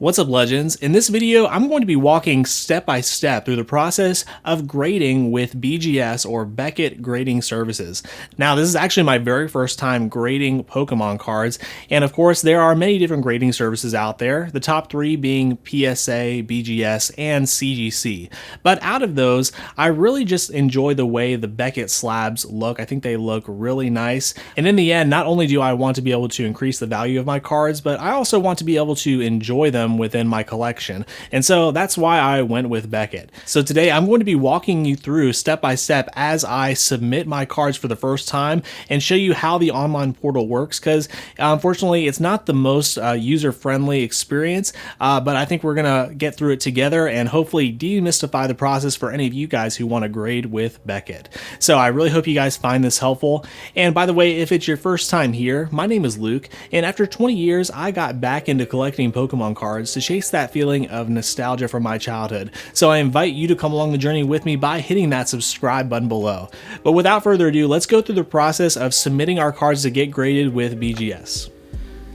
What's up, legends? In this video, I'm going to be walking step by step through the process of grading with BGS or Beckett Grading Services. Now, this is actually my very first time grading Pokemon cards, and of course, there are many different grading services out there, the top three being PSA, BGS, and CGC. But out of those, I really just enjoy the way the Beckett slabs look. I think they look really nice, and in the end, not only do I want to be able to increase the value of my cards, but I also want to be able to enjoy them within my collection. And so that's why I went with Beckett. So today I'm going to be walking you through step by step as I submit my cards for the first time and show you how the online portal works, because unfortunately it's not the most user-friendly experience, but I think we're gonna get through it together and hopefully demystify the process for any of you guys who want to grade with Beckett. So I really hope you guys find this helpful. And by the way, if it's your first time here, my name is Luke, and after 20 years I got back into collecting Pokemon cards to chase that feeling of nostalgia from my childhood. So I invite you to come along the journey with me by hitting that subscribe button below. But without further ado, let's go through the process of submitting our cards to get graded with BGS.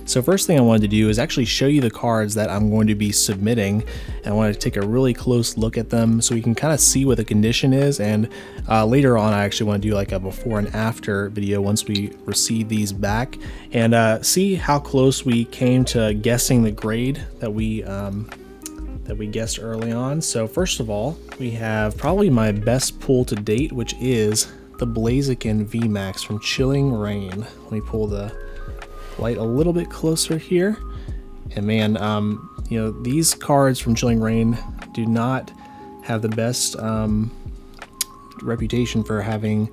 So first thing I wanted to do is actually show you the cards that I'm going to be submitting, and I want to take a really close look at them so we can kind of see what the condition is, and later on I actually want to do like a before and after video once we receive these back, and see how close we came to guessing the grade that we guessed early on. So first of all, we have probably my best pull to date, which is the Blaziken VMAX from Chilling Reign. Let me pull the light a little bit closer here, and man, you know, these cards from Chilling Reign do not have the best reputation for having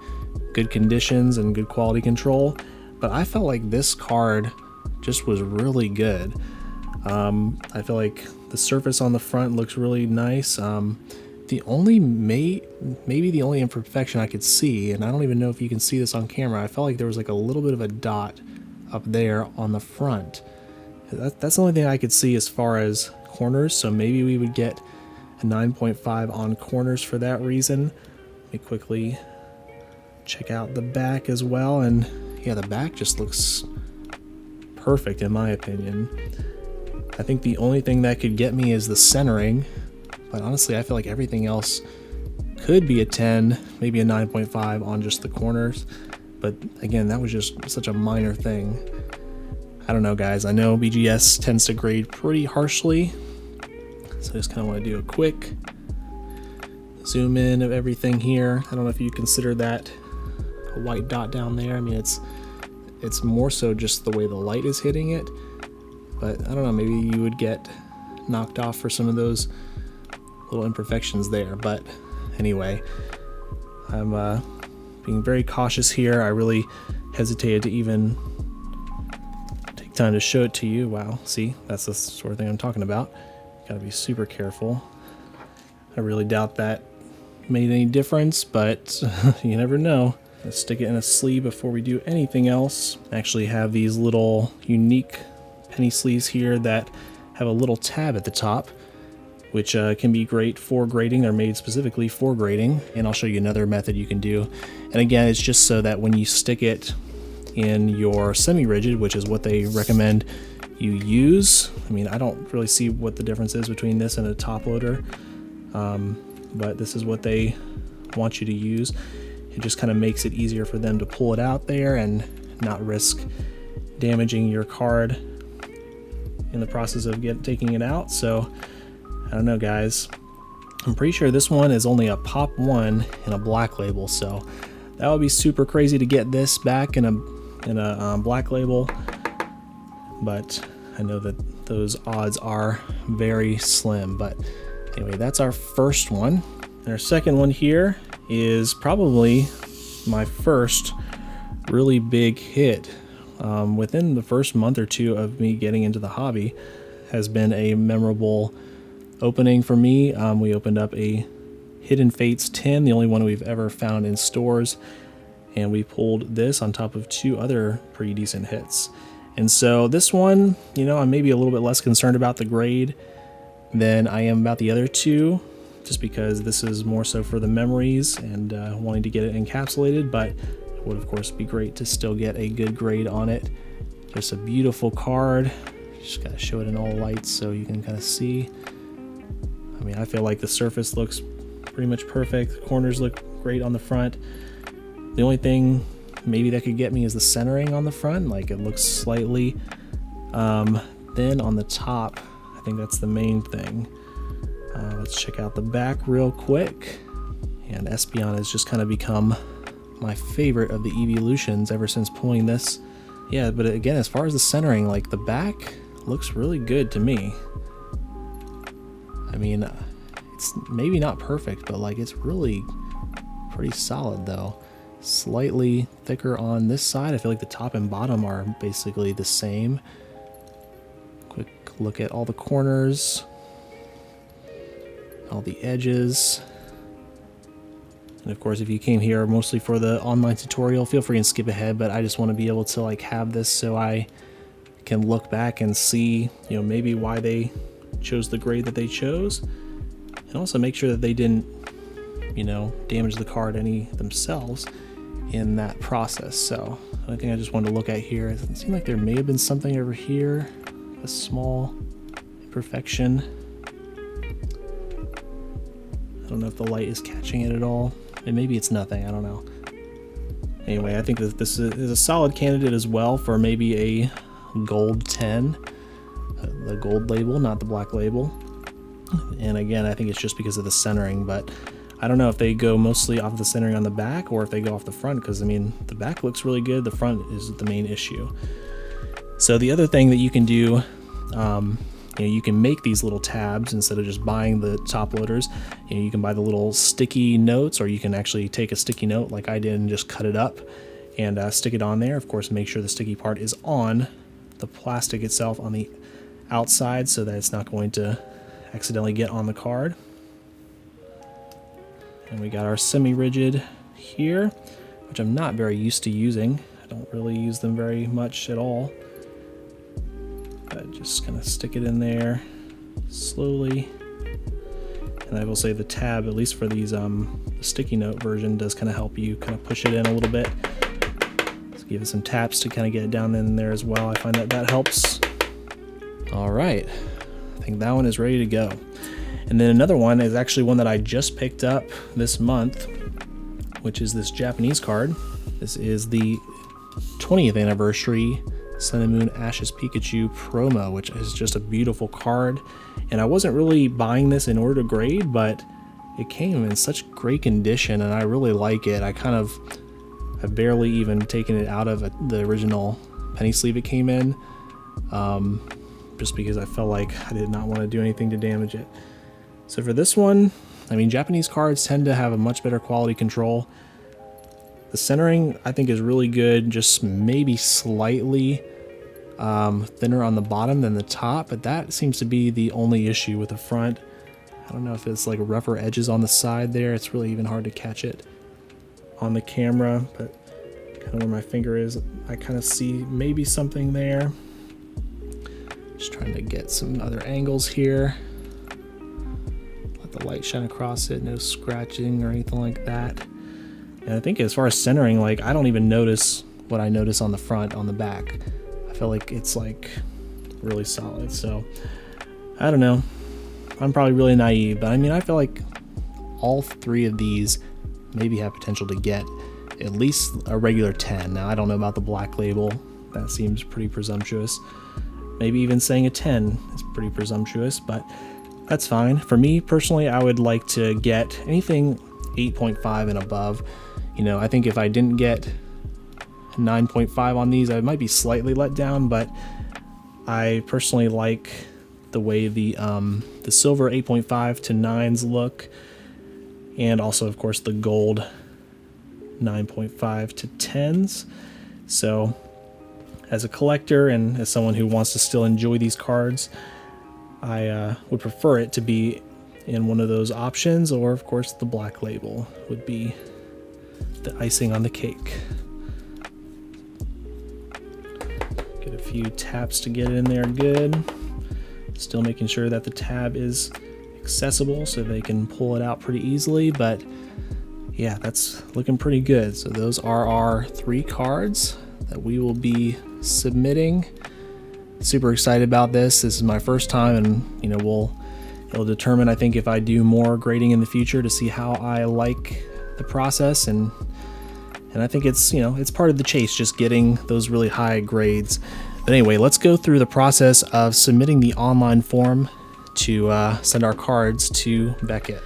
good conditions and good quality control, but I felt like this card just was really good. I feel like the surface on the front looks really nice. The only maybe the only imperfection I could see, and I don't even know if you can see this on camera, I felt like there was like a little bit of a dot up there on the front. That's the only thing I could see as far as corners, so maybe we would get a 9.5 on corners for that reason. Let me quickly check out the back as well, and yeah, the back just looks perfect in my opinion. I think the only thing that could get me is the centering, but honestly I feel like everything else could be a 10, maybe a 9.5 on just the corners. But again, that was just such a minor thing. I don't know, guys. I know BGS tends to grade pretty harshly, so I just kind of want to do a quick zoom in of everything here. I don't know if you consider that a white dot down there. I mean, it's more so just the way the light is hitting it, but I don't know, maybe you would get knocked off for some of those little imperfections there. But anyway, I'm being very cautious here. I really hesitated to even take time to show it to you. Wow, see, that's the sort of thing I'm talking about. Gotta be super careful. I really doubt that made any difference, but you never know. Let's stick it in a sleeve before we do anything else. I actually have these little unique penny sleeves here that have a little tab at the top, which can be great for grading. They're made specifically for grading, and I'll show you another method you can do. And again, it's just so that when you stick it in your semi-rigid, which is what they recommend you use, I mean, I don't really see what the difference is between this and a top loader, but this is what they want you to use. It just kind of makes it easier for them to pull it out there and not risk damaging your card in the process of taking it out. So I don't know, guys. I'm pretty sure this one is only a pop 1 in a black label, so that would be super crazy to get this back in a black label, but I know that those odds are very slim. But anyway, that's our first one. And our second one here is probably my first really big hit within the first month or two of me getting into the hobby. Has been a memorable opening for me. We opened up a Hidden Fates 10, the only one we've ever found in stores, and we pulled this on top of two other pretty decent hits. And so this one, you know, I'm maybe a little bit less concerned about the grade than I am about the other two, just because this is more so for the memories and wanting to get it encapsulated, but it would of course be great to still get a good grade on it. Just a beautiful card, Just gotta show it in all lights so you can kind of see. I mean, I feel like the surface looks pretty much perfect. The corners look great on the front. The only thing maybe that could get me is the centering on the front. Like, it looks slightly thin on the top. I think that's the main thing. Let's check out the back real quick. And Espeon has just kind of become my favorite of the evolutions ever since pulling this. Yeah, but again, as far as the centering, like, the back looks really good to me. I mean, it's maybe not perfect, but like, it's really pretty solid though. Slightly thicker on this side. I feel like the top and bottom are basically the same. Quick look at all the corners, all the edges. And of course, if you came here mostly for the online tutorial, feel free and skip ahead, but I just want to be able to like have this so I can look back and see, you know, maybe why they chose the grade that they chose, and also make sure that they didn't, you know, damage the card any themselves in that process. So I think I just wanted to look at here. It seemed like there may have been something over here, a small imperfection. I don't know if the light is catching it at all, and maybe it's nothing, I don't know. Anyway, I think that this is a solid candidate as well for maybe a gold 10. The gold label, not the black label. And again, I think it's just because of the centering, but I don't know if they go mostly off the centering on the back or if they go off the front, because I mean, the back looks really good, the front is the main issue. So the other thing that you can do, you know, you can make these little tabs instead of just buying the top loaders. You know, you can buy the little sticky notes, or you can actually take a sticky note like I did and just cut it up and stick it on there. Of course, make sure the sticky part is on the plastic itself on the outside so that it's not going to accidentally get on the card. And we got our semi-rigid here, which I'm not very used to using. I don't really use them very much at all. But just kind of stick it in there slowly. And I will say the tab, at least for these the sticky note version, does kind of help you kind of push it in a little bit. So give it some taps to kind of get it down in there as well. I find that that helps. All right, I think that one is ready to go. And then another one is actually one that I just picked up this month, which is this Japanese card. This is the 20th anniversary Sun and Moon Ashes Pikachu promo, which is just a beautiful card. And I wasn't really buying this in order to grade, but it came in such great condition and I really like it. I've barely even taken it out of the original penny sleeve it came in, just because I felt like I did not want to do anything to damage it. So for this one, I mean, Japanese cards tend to have a much better quality control. The centering, I think, is really good, just maybe slightly thinner on the bottom than the top, but that seems to be the only issue with the front. I don't know if it's like rougher edges on the side there. It's really even hard to catch it on the camera, but kind of where my finger is, I kind of see maybe something there. Just trying to get some other angles here. Let the light shine across it, no scratching or anything like that. And I think as far as centering, like, I don't even notice what I notice on the front, on the back. I feel like it's like really solid. So I don't know. I'm probably really naive, but I mean, I feel like all three of these maybe have potential to get at least a regular 10. Now, I don't know about the black label. That seems pretty presumptuous. Maybe even saying a 10 is pretty presumptuous, but that's fine. For me personally, I would like to get anything 8.5 and above. You know, I think if I didn't get 9.5 on these, I might be slightly let down, but I personally like the way the silver 8.5 to 9s look, and also of course the gold 9.5 to 10s. So as a collector and as someone who wants to still enjoy these cards, I would prefer it to be in one of those options, or of course the black label would be the icing on the cake. Get a few taps to get it in there good. Still making sure that the tab is accessible so they can pull it out pretty easily, but yeah, that's looking pretty good. So those are our 3 cards that we will be submitting super excited about this. This is my first time, and it'll determine, I think, if I do more grading in the future to see how I like the process, and I think it's it's part of the chase, just getting those really high grades. But anyway, let's go through the process of submitting the online form to send our cards to Beckett.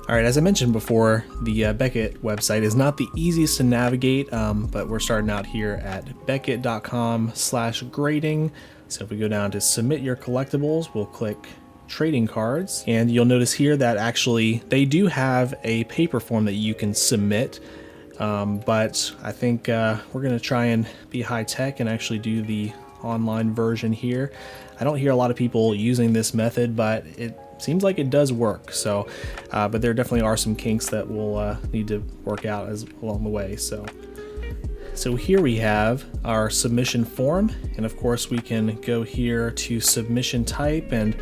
All right, as I mentioned before, the Beckett website is not the easiest to navigate, but we're starting out here at beckett.com/grading. So if we go down to submit your collectibles, we'll click trading cards, and you'll notice here that actually they do have a paper form that you can submit, but I think we're going to try and be high tech and actually do the online version here. I don't hear a lot of people using this method, but it seems like it does work. So but there definitely are some kinks that we'll need to work out along the way. So here we have our submission form, and of course we can go here to submission type, and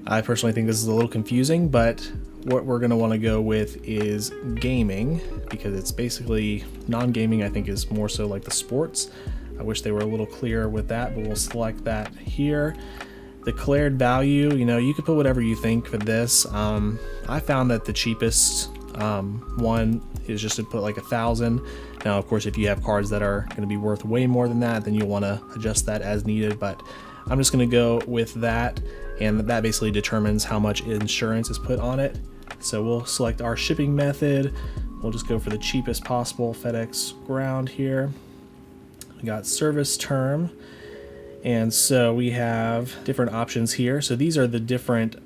I personally think this is a little confusing, but what we're going to want to go with is gaming, because it's basically non-gaming. I think is more so like the sports. I wish they were a little clearer with that, but we'll select that here. Declared value, you could put whatever you think for this. I found that the cheapest one is just to put like 1,000. Now, of course, if you have cards that are going to be worth way more than that, then you'll want to adjust that as needed, but I'm just going to go with that, and that basically determines how much insurance is put on it. So we'll select our shipping method. We'll just go for the cheapest possible, FedEx Ground here. We got service term. And so we have different options here. So these are the different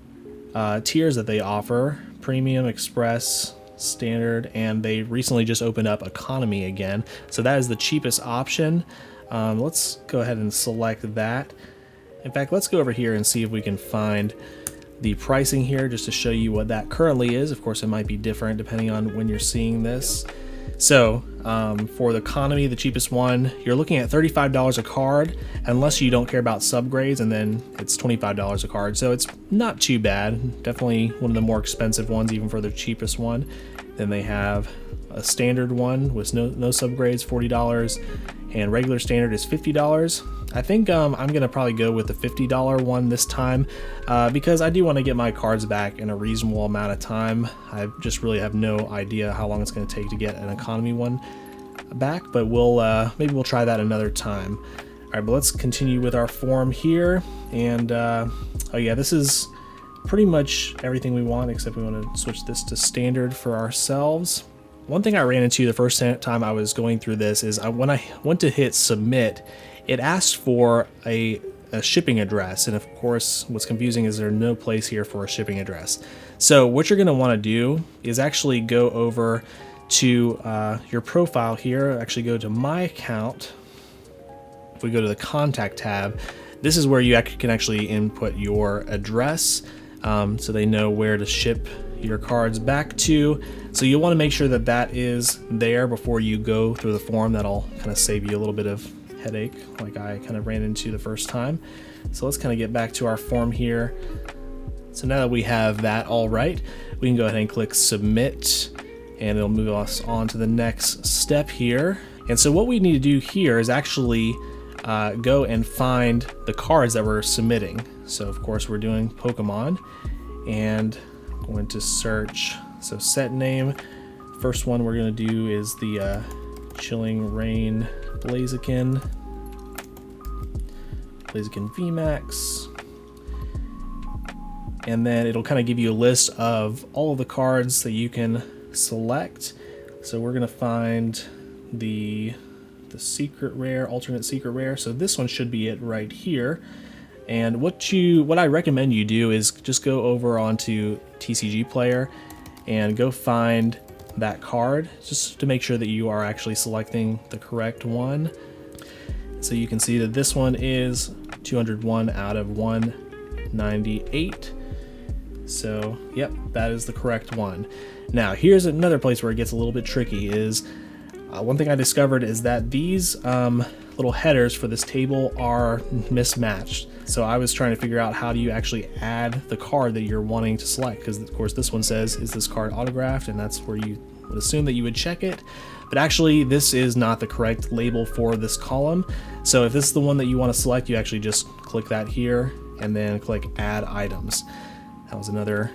tiers that they offer: Premium, Express, Standard, and they recently just opened up Economy again. So that is the cheapest option. Let's go ahead and select that. In fact, let's go over here and see if we can find the pricing here, just to show you what that currently is. Of course, it might be different depending on when you're seeing this. So for the Economy, the cheapest one, you're looking at $35 a card, unless you don't care about subgrades, and then it's $25 a card. So it's not too bad. Definitely one of the more expensive ones, even for the cheapest one. Then they have a standard one with no subgrades, $40, and regular standard is $50. I think I'm gonna probably go with the $50 one this time, because I do want to get my cards back in a reasonable amount of time. I just really have no idea how long it's going to take to get an economy one back, but maybe we'll try that another time. All right, but let's continue with our form here, and oh yeah, this is pretty much everything we want, except we want to switch this to standard for ourselves. One thing I ran into the first time I was going through this is when I went to hit submit, it asked for a shipping address, and of course what's confusing is there's no place here for a shipping address. So what you're going to want to do is actually go over to your profile here, actually go to My Account. If we go to the Contact tab, this is where you can actually input your address, so they know where to ship your cards back to. So you'll want to make sure that that is there before you go through the form. That'll kind of save you a little bit of headache like I kind of ran into the first time. So let's kind of get back to our form here. So now that we have that all right, we can go ahead and click submit, and it'll move us on to the next step here. And so what we need to do here is actually go and find the cards that we're submitting. So of course we're doing Pokemon, and I'm going to search. So set name, first one we're going to do is the Chilling Rain Blaziken VMAX, and then it'll kind of give you a list of all of the cards that you can select. So we're gonna find the secret rare, alternate secret rare. So this one should be it right here. And what I recommend you do is just go over onto TCG Player and go find that card, just to make sure that you are actually selecting the correct one. So you can see that this one is 201 out of 198. So yep, that is the correct one. Now here's another place where it gets a little bit tricky. Is one thing I discovered is that these little headers for this table are mismatched. So I was trying to figure out how do you actually add the card that you're wanting to select, because of course this one says, is this card autographed? And that's where you would assume that you would check it. But actually this is not the correct label for this column. So if this is the one that you want to select, you actually just click that here and then click add items. That was another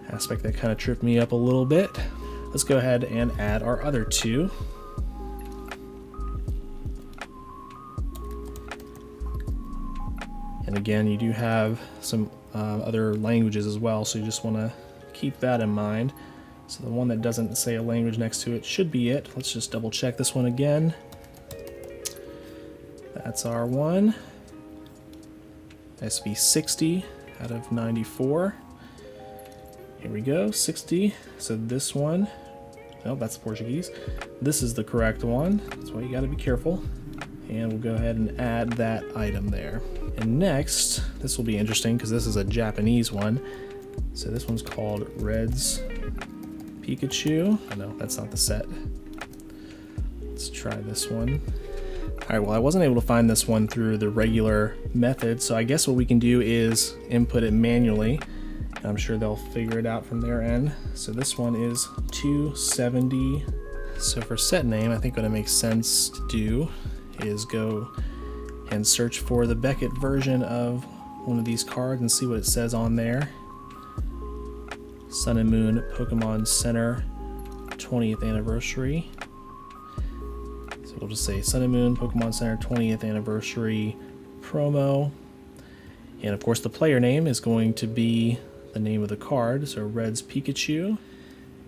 aspect that kind of tripped me up a little bit. Let's go ahead and add our other two. And again, you do have some other languages as well, so you just want to keep that in mind. So the one that doesn't say a language next to it should be it. Let's just double check this one again. That's our one. SB 60 out of 94. Here we go, 60. So this one, no, that's Portuguese. This is the correct one. That's why you got to be careful. And we'll go ahead and add that item there. And next, this will be interesting because this is a Japanese one. So this one's called Red's Pikachu. Oh no, that's not the set. Let's try this one. Alright, well I wasn't able to find this one through the regular method, so I guess what we can do is input it manually. And I'm sure they'll figure it out from their end. So this one is 270. So for set name, I think what it makes sense to do is go and search for the Beckett version of one of these cards and see what it says on there. Sun and Moon Pokemon Center 20th anniversary. So we'll just say Sun and Moon Pokemon Center 20th anniversary promo. And of course the player name is going to be the name of the card, so Red's Pikachu.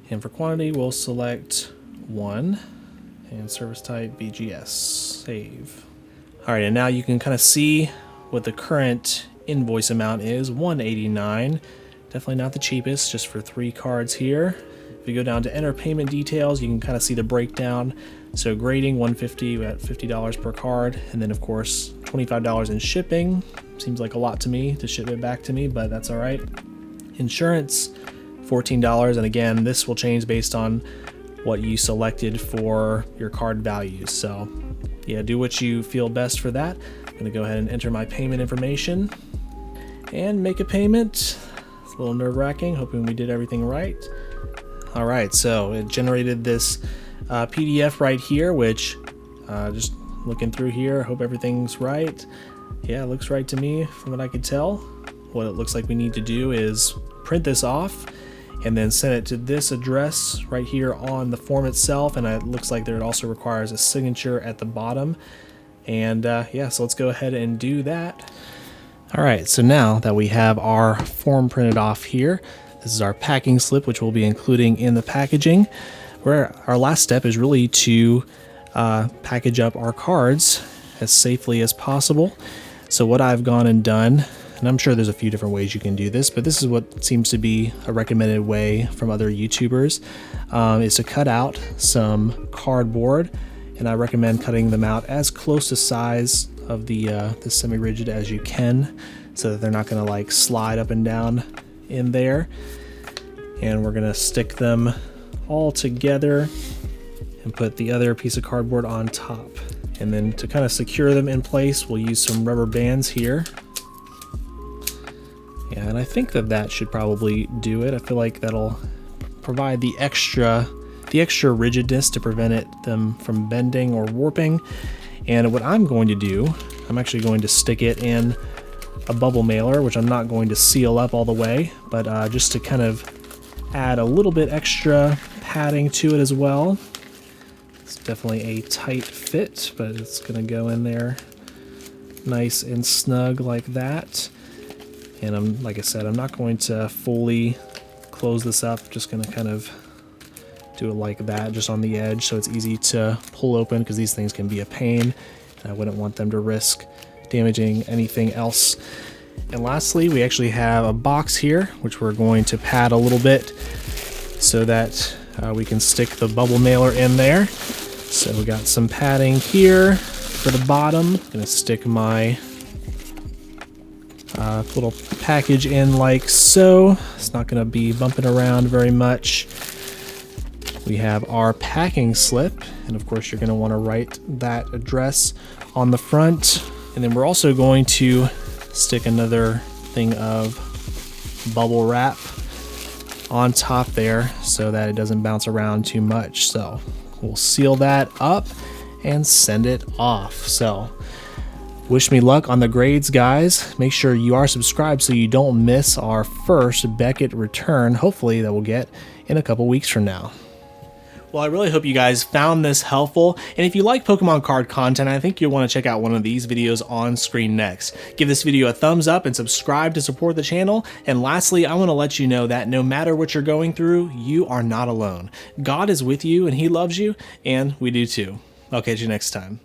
And for quantity we'll select 1 and service type BGS. Save. Alright, and now you can kind of see what the current invoice amount is, $189. Definitely not the cheapest, just for 3 cards here. If you go down to enter payment details, you can kind of see the breakdown. So grading, $150, we got $50 per card, and then of course $25 in shipping. Seems like a lot to me to ship it back to me, but that's alright. Insurance, $14, and again, this will change based on what you selected for your card values. So yeah, do what you feel best for that. I'm gonna go ahead and enter my payment information and make a payment. It's a little nerve-wracking, hoping we did everything right. All right, so it generated this PDF right here, which just looking through here, hope everything's right. Yeah, it looks right to me from what I could tell. What it looks like we need to do is print this off and then send it to this address right here on the form itself, and it looks like there it also requires a signature at the bottom. And yeah, so let's go ahead and do that. Alright, so now that we have our form printed off here, this is our packing slip, which we'll be including in the packaging, where our last step is really to package up our cards as safely as possible. So what I've gone and done, and I'm sure there's a few different ways you can do this, but this is what seems to be a recommended way from other YouTubers, is to cut out some cardboard, and I recommend cutting them out as close to size of the semi-rigid as you can, so that they're not going to like slide up and down in there. And we're going to stick them all together and put the other piece of cardboard on top. And then to kind of secure them in place, we'll use some rubber bands here. Yeah, and I think that should probably do it. I feel like that'll provide the extra rigidness to prevent them from bending or warping. And what I'm going to do, I'm actually going to stick it in a bubble mailer, which I'm not going to seal up all the way, but just to kind of add a little bit extra padding to it as well. It's definitely a tight fit, but it's going to go in there nice and snug like that. And like I said, I'm not going to fully close this up, just going to kind of do it like that, just on the edge, so it's easy to pull open, because these things can be a pain, and I wouldn't want them to risk damaging anything else. And lastly, we actually have a box here, which we're going to pad a little bit so that we can stick the bubble mailer in there. So we got some padding here for the bottom. I'm gonna stick my little package in like so. It's not gonna be bumping around very much. We have our packing slip, and of course you're going to want to write that address on the front. And then we're also going to stick another thing of bubble wrap on top there so that it doesn't bounce around too much. So we'll seal that up and send it off. So wish me luck on the grades, guys. Make sure you are subscribed so you don't miss our first Beckett return, hopefully that we'll get in a couple weeks from now. Well, I really hope you guys found this helpful, and if you like Pokemon card content, I think you'll want to check out one of these videos on screen next. Give this video a thumbs up and subscribe to support the channel, and lastly, I want to let you know that no matter what you're going through, you are not alone. God is with you, and He loves you, and we do too. I'll catch you next time.